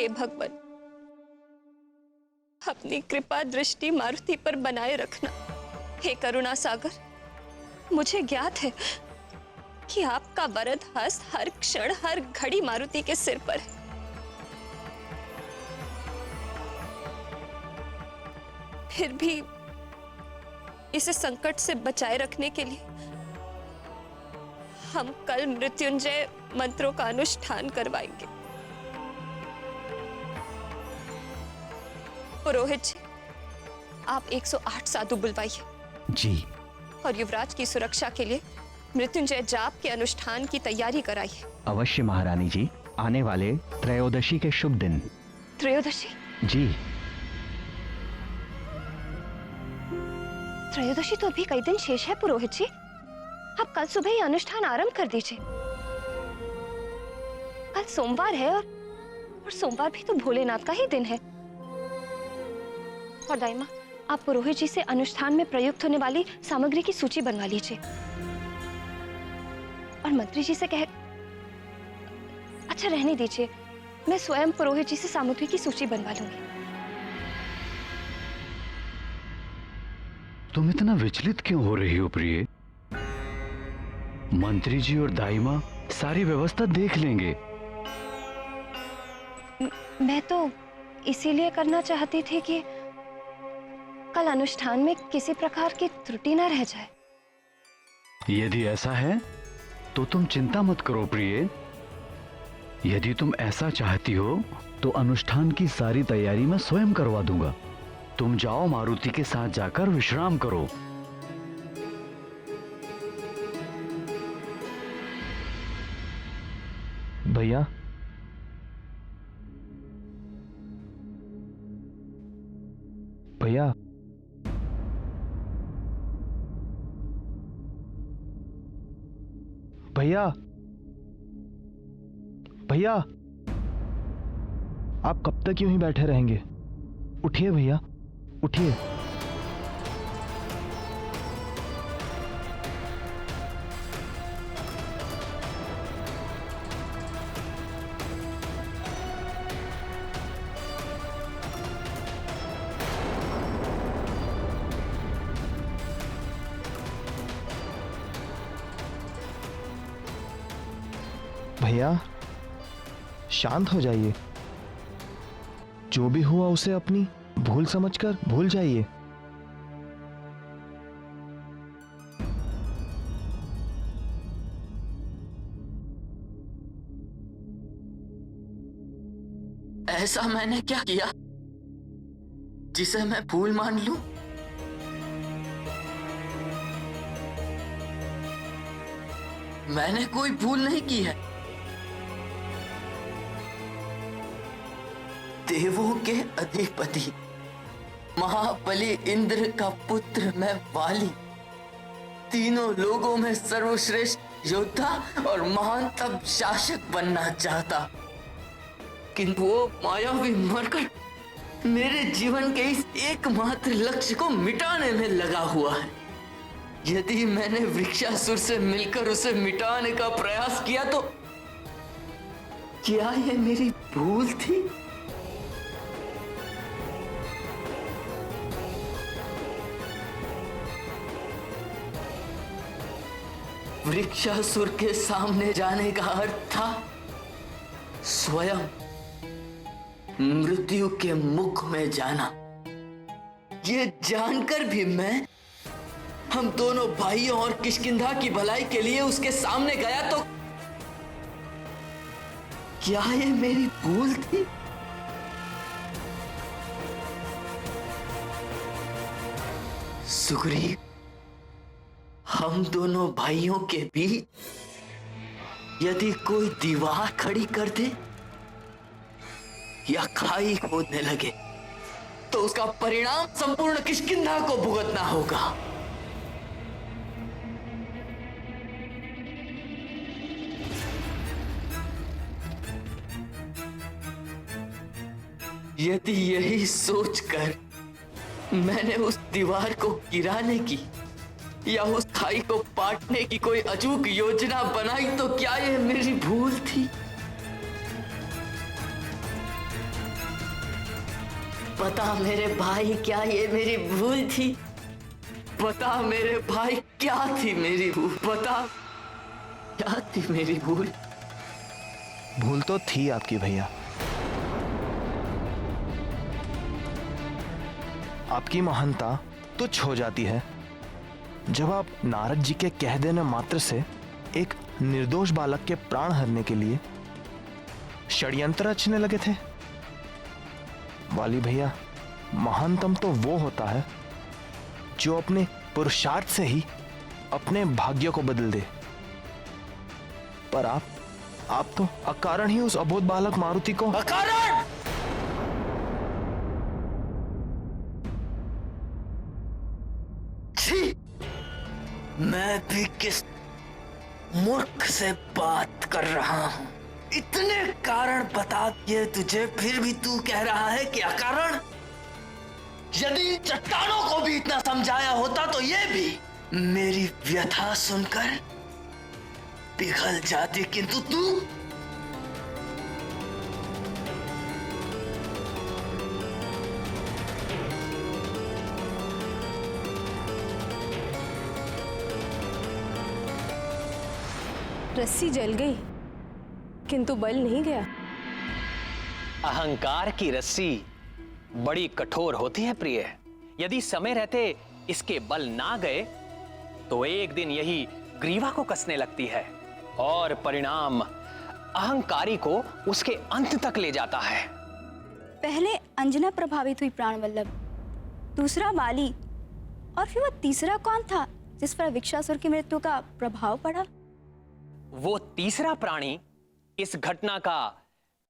हे भगवान, अपनी कृपा दृष्टि मारुति पर बनाए रखना। हे करुणा सागर, मुझे ज्ञात है कि आपका वरद हस्त हर क्षण हर घड़ी मारुति के सिर पर है। फिर भी इसे संकट से बचाए रखने के लिए हम कल मृत्युंजय मंत्रों का अनुष्ठान करवाएंगे। पुरोहित जी, आप 108 साधु बुलवाइए। जी। और युवराज की सुरक्षा के लिए मृत्युंजय जाप के अनुष्ठान की तैयारी कराइए। अवश्य महारानी जी, आने वाले त्रयोदशी के शुभ दिन। त्रयोदशी? जी। त्रयोदशी तो अभी कई दिन शेष है पुरोहित जी। आप कल सुबह ही अनुष्ठान आरंभ कर दीजिए। कल सोमवार है और सोमवार भी तो भोलेनाथ का ही दिन है। और दाई माँ, आप पुरोहित जी से अनुष्ठान में प्रयुक्त होने वाली सामग्री की सूची बनवा लीजिए। और मंत्री जी से अच्छा रहने दीजिए, मैं स्वयं पुरोहित जी से सामग्री की सूची बनवा लूंगी। तुम इतना विचलित क्यों हो रही हो प्रिय? मंत्री जी और दाई मां सारी व्यवस्था देख लेंगे। मैं तो इसीलिए करना चाहती थी कि कल अनुष्ठान में किसी प्रकार की त्रुटि न रह जाए। यदि ऐसा है तो तुम चिंता मत करो प्रिय। यदि तुम ऐसा चाहती हो तो अनुष्ठान की सारी तैयारी मैं स्वयं करवा दूंगा। तुम जाओ, मारुति के साथ जाकर विश्राम करो। भैया, भैया, भैया, भैया, आप कब तक यूं ही बैठे रहेंगे? उठिए भैया, उठिए। भैया, शांत हो जाइए। जो भी हुआ उसे अपनी भूल समझकर भूल जाइए। ऐसा मैंने क्या किया जिसे मैं भूल मान लूं? मैंने कोई भूल नहीं की है। देवों के अधिपति महाबली इंद्र का पुत्र मैं वाली, तीनों लोगों में सर्वश्रेष्ठ योद्धा और महानतम शासक बनना चाहता, किंतु वो मायावी मरकट मेरे जीवन के इस एकमात्र लक्ष्य को मिटाने में लगा हुआ है। यदि मैंने वृक्षासुर से मिलकर उसे मिटाने का प्रयास किया तो क्या यह मेरी भूल थी? वृक्षासुर के सामने जाने का अर्थ था स्वयं मृत्यु के मुख में जाना। ये जानकर भी मैं हम दोनों भाइयों और किष्किंधा की भलाई के लिए उसके सामने गया तो क्या ये मेरी भूल थी? सुग्रीव, हम दोनों भाइयों के बीच यदि कोई दीवार खड़ी कर दे या खाई खोदने लगे तो उसका परिणाम संपूर्ण किष्किंधा को भुगतना होगा। यदि यही सोचकर मैंने उस दीवार को गिराने की या उस खाई को पाटने की कोई अचूक योजना बनाई तो क्या यह मेरी भूल थी? बता मेरे भाई, क्या ये मेरी भूल थी? बता मेरे भाई, क्या थी मेरी भूल? बता क्या थी मेरी भूल? भूल तो थी आपकी भैया। आपकी महानता तुच्छ हो जाती है जब आप नारद जी के कह देने मात्र से एक निर्दोष बालक के प्राण हरने के लिए षड्यंत्र रचने लगे थे। वाली भैया, महानतम तो वो होता है जो अपने पुरुषार्थ से ही अपने भाग्य को बदल दे। पर आप तो अकारण ही उस अबोध बालक मारुति को अकारण! छी! मैं भी किस मूर्ख से बात कर रहा हूं। इतने कारण बता दिए तुझे, फिर भी तू कह रहा है कि अकारण। यदि इन चट्टानों को भी इतना समझाया होता तो ये भी मेरी व्यथा सुनकर पिघल जाती, किंतु तू रस्सी जल गई किंतु बल नहीं गया। अहंकार की रस्सी बड़ी कठोर होती है प्रिय। यदि समय रहते इसके बल ना गए तो एक दिन यही ग्रीवा को कसने लगती है और परिणाम अहंकारी को उसके अंत तक ले जाता है। पहले अंजना प्रभावित हुई प्राणवल्लभ, दूसरा वाली, और फिर वह तीसरा कौन था जिस पर विक्षासुर की मृत्यु का प्रभाव पड़ा? वो तीसरा प्राणी इस घटना का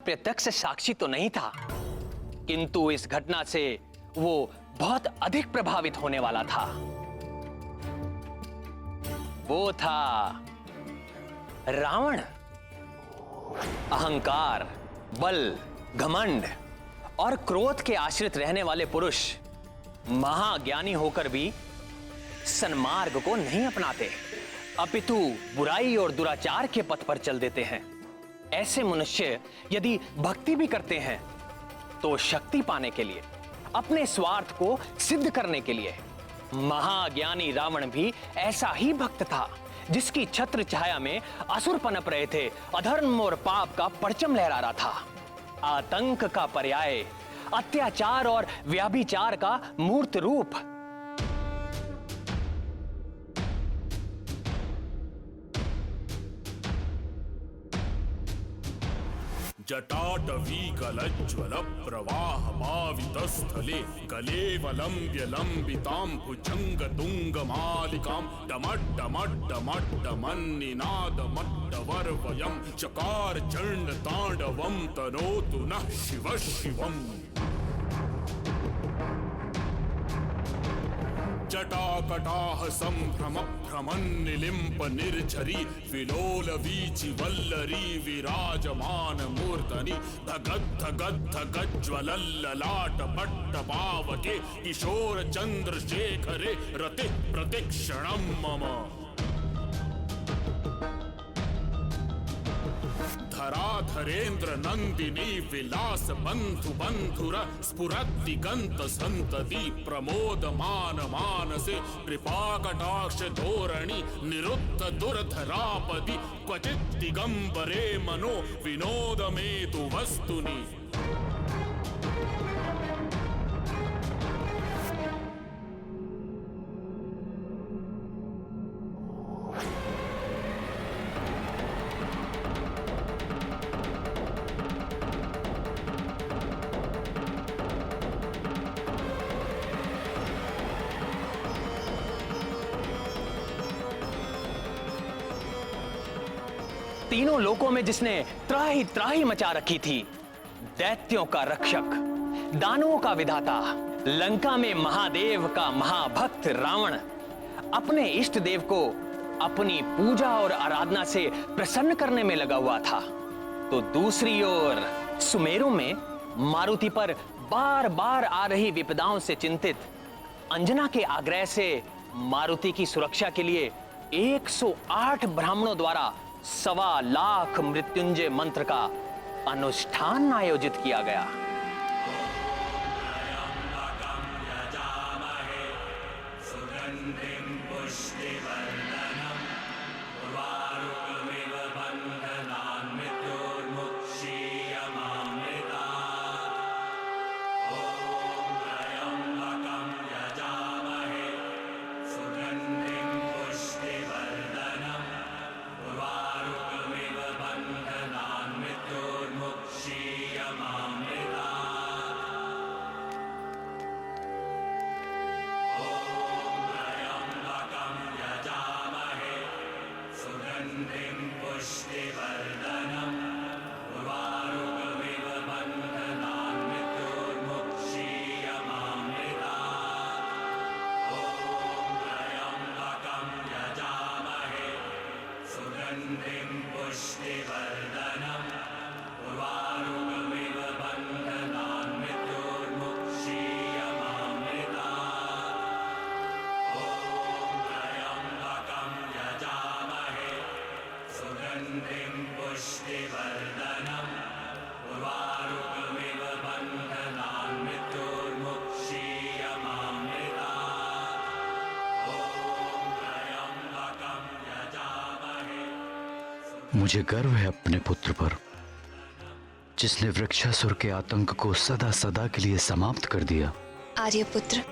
प्रत्यक्ष साक्षी तो नहीं था, किंतु इस घटना से वो बहुत अधिक प्रभावित होने वाला था। वो था रावण। अहंकार, बल, घमंड और क्रोध के आश्रित रहने वाले पुरुष महाज्ञानी होकर भी सन्मार्ग को नहीं अपनाते, अपितु बुराई और दुराचार के पथ पर चल देते हैं। ऐसे मनुष्य यदि भक्ति भी करते हैं तो शक्ति पाने के लिए, अपने स्वार्थ को सिद्ध करने के लिए। महाज्ञानी रावण भी ऐसा ही भक्त था जिसकी छत्र छाया में असुर पनप रहे थे, अधर्म और पाप का परचम लहरा रहा था। आतंक का पर्याय, अत्याचार और व्याभिचार का मूर्त रूप। जटाटवी गलज्ज्वल प्रवाहमावितस्थले कलेवलम्ब्य लम्बितां भुजङ्गतुङ्गमालिकां डमड्डमड्डमड्डमन्निनादमड्डवर्वयं चकार चण्डताण्डवं तनोतु नः शिवः शिवम्। जटाकटाह संभ्रम भ्रमन्निलिम्प निर्झरी विलोल वीचि वल्लरी विराजमान मूर्धनि धगद् धगद् धगज्ज्वलल्ललाट पट्ट पावके किशोर चन्द्रशेखरे रतिः प्रतिक्षणं मम। धराधरेन्द्र नंदिनी विलास बंधु बंधुर स्फुरद्दिगंत संतति प्रमोदमान मानसे कृपा कटाक्ष धोरणी निरुद्ध दुर्धरापदि क्वचित् दिगंबरे मनो विनोद मेतु वस्तुनि। तीनों लोकों में जिसने त्राही त्राही मचा रखी थी, दैत्यों का रक्षक, दानवों का विधाता, लंका में महादेव का महाभक्त रावण अपने इष्ट देव को अपनी पूजा और आराधना से प्रसन्न करने में लगा हुआ था, तो दूसरी ओर सुमेरु में मारुति पर बार बार आ रही विपदाओं से चिंतित अंजना के आग्रह से मारुति की सुरक्षा के लिए 108 ब्राह्मणों द्वारा 1.25 लाख मृत्युंजय मंत्र का अनुष्ठान आयोजित किया गया। मुझे गर्व है अपने पुत्र पर, जिसने वृक्षासुर के आतंक को सदा सदा के लिए समाप्त कर दिया। आर्यपुत्र,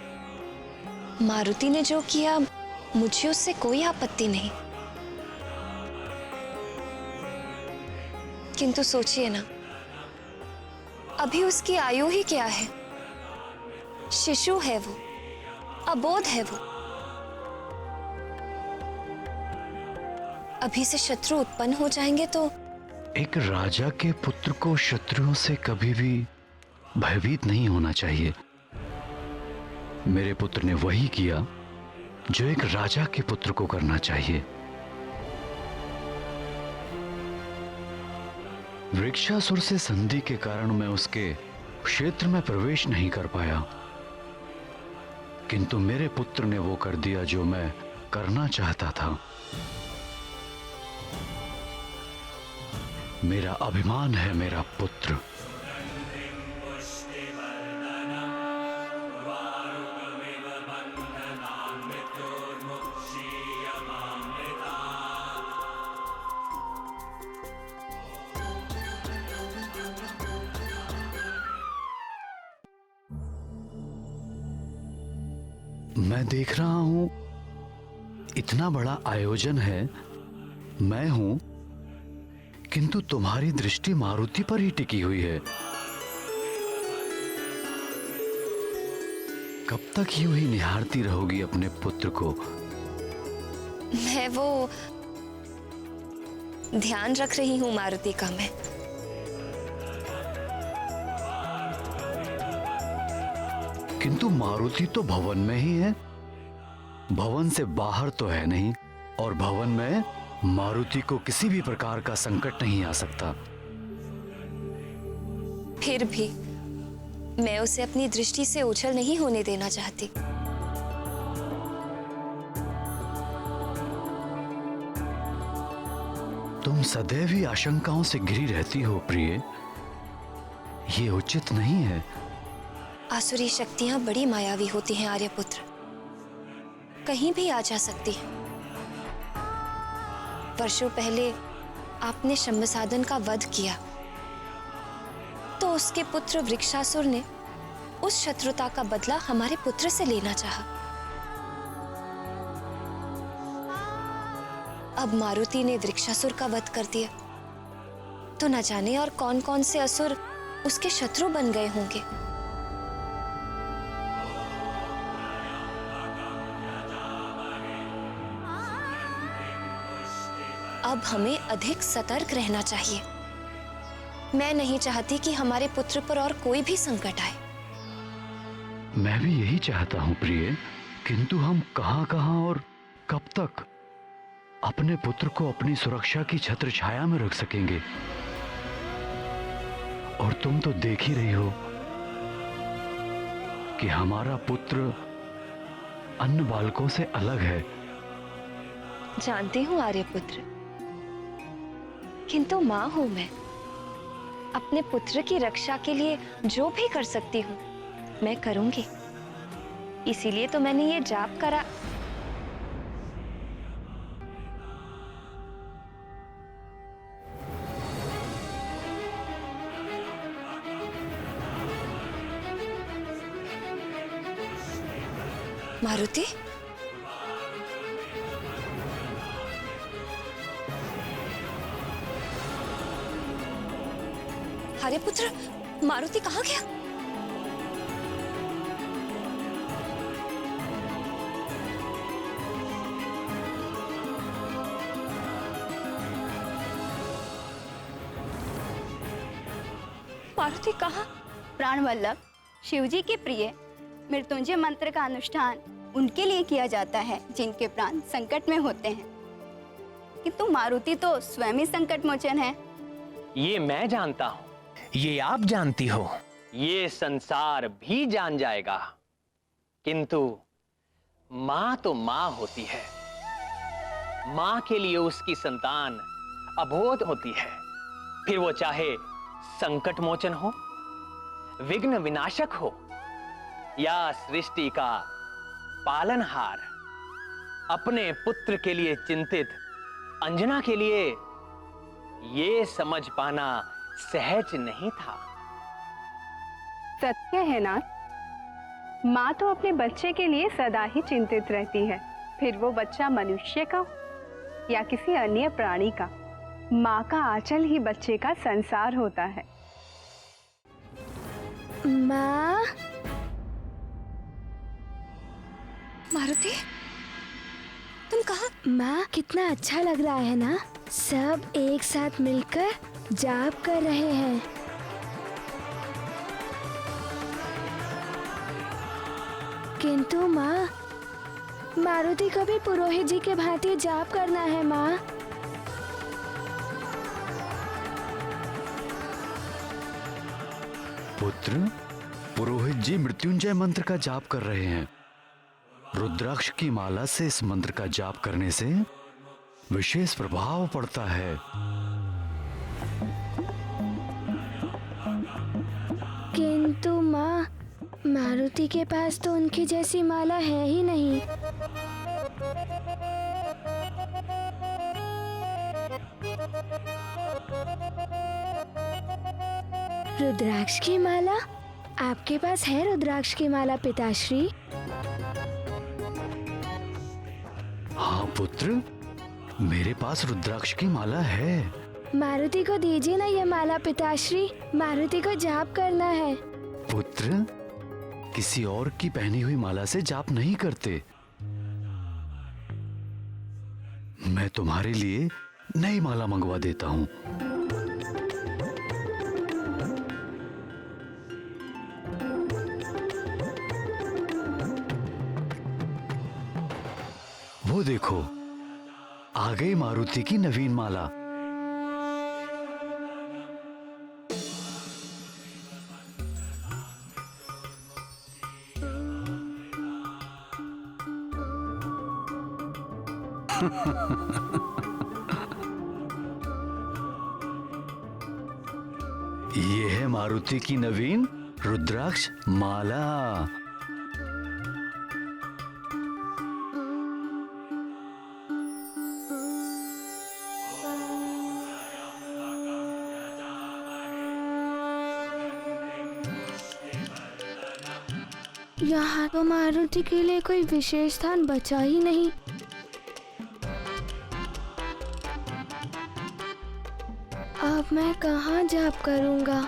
मारुति ने जो किया मुझे उससे कोई आपत्ति नहीं, किंतु सोचिए ना, अभी उसकी आयु ही क्या है? शिशु है वो, अबोध है वो। अभी से शत्रु उत्पन्न हो जाएंगे तो एक राजा के पुत्र को शत्रुओं से कभी भी भयभीत नहीं होना चाहिए। मेरे पुत्र ने वही किया जो एक राजा के पुत्र को करना चाहिए। वृक्षासुर से संधि के कारण मैं उसके क्षेत्र में प्रवेश नहीं कर पाया, किंतु मेरे पुत्र ने वो कर दिया जो मैं करना चाहता था। मेरा अभिमान है मेरा पुत्र। मैं देख रहा हूं इतना बड़ा आयोजन है, मैं हूं, किंतु तुम्हारी दृष्टि मारुति पर ही टिकी हुई है। कब तक यूं ही निहारती रहोगी अपने पुत्र को? मैं वो ध्यान रख रही हूं मारुति का। मैं किंतु मारुति तो भवन में ही है, भवन से बाहर तो है नहीं, और भवन में मारुति को किसी भी प्रकार का संकट नहीं आ सकता। फिर भी मैं उसे अपनी दृष्टि से ओझल नहीं होने देना चाहती। तुम सदैव ही आशंकाओं से घिरी रहती हो प्रिय, ये उचित नहीं है। आसुरी शक्तियां बड़ी मायावी होती हैं आर्यपुत्र, कहीं भी आ जा सकती हैं। वर्षों पहले आपने शंभसादन का वध किया, तो उसके पुत्र वृक्षासुर ने उस शत्रुता का बदला हमारे पुत्र से लेना चाहा। अब मारुति ने वृक्षासुर का वध कर दिया, तो न जाने और कौन कौन से असुर उसके शत्रु बन गए होंगे। अब हमें अधिक सतर्क रहना चाहिए। मैं नहीं चाहती कि हमारे पुत्र पर और कोई भी संकट आए। मैं भी यही चाहता हूं प्रिय, किंतु हम कहां और कब तक अपने पुत्र को अपनी सुरक्षा की छत्र छाया में रख सकेंगे? और तुम तो देख ही रही हो कि हमारा पुत्र अन्य बालकों से अलग है। जानती हूँ आर्यपुत्र, किंतु माँ हूं मैं। अपने पुत्र की रक्षा के लिए जो भी कर सकती हूँ मैं करूंगी। इसीलिए तो मैंने ये जाप करा। मारुति, अरे पुत्र, मारुति कहाँ गया? मारुति कहाँ? प्राणवल्लभ, शिवजी के प्रिय मृत्युंजय मंत्र का अनुष्ठान उनके लिए किया जाता है जिनके प्राण संकट में होते हैं, किंतु मारुति तो स्वयं ही संकट मोचन है। ये मैं जानता हूं, ये आप जानती हो। ये संसार भी जान जाएगा, किंतु मां तो मां होती है। मां के लिए उसकी संतान अबोध होती है, फिर वो चाहे संकट मोचन हो, विघ्न विनाशक हो या सृष्टि का पालनहार। अपने पुत्र के लिए चिंतित अंजना के लिए ये समझ पाना सहज नहीं था। सत्य है ना, माँ तो अपने बच्चे के लिए सदा ही चिंतित रहती है, फिर वो बच्चा मनुष्य का हो या किसी अन्य प्राणी का। माँ का आंचल ही बच्चे का संसार होता है। माँ, मारुति, तुम कहाँ? माँ कितना अच्छा लग रहा है ना, सब एक साथ मिलकर जाप कर रहे हैं। किंतु माँ, मारुति को भी पुरोहित जी के भांति जाप करना है माँ। पुत्र, पुरोहित जी मृत्युंजय मंत्र का जाप कर रहे हैं। रुद्राक्ष की माला से इस मंत्र का जाप करने से विशेष प्रभाव पड़ता है। किंतु माँ, मारुति के पास तो उनकी जैसी माला है ही नहीं। रुद्राक्ष की माला? आपके पास है रुद्राक्ष की माला पिताश्री? हाँ पुत्र, मेरे पास रुद्राक्ष की माला है। मारुति को दीजिए ना ये माला पिताश्री, मारुति को जाप करना है। पुत्र, किसी और की पहनी हुई माला से जाप नहीं करते। मैं तुम्हारे लिए नई माला मंगवा देता हूँ। वो देखो, आ गई मारुति की नवीन माला। ये है मारुति की नवीन रुद्राक्ष माला। यहाँ तो मारुति के लिए कोई विशेष स्थान बचा ही नहीं। अब मैं कहाँ जाप करूँगा?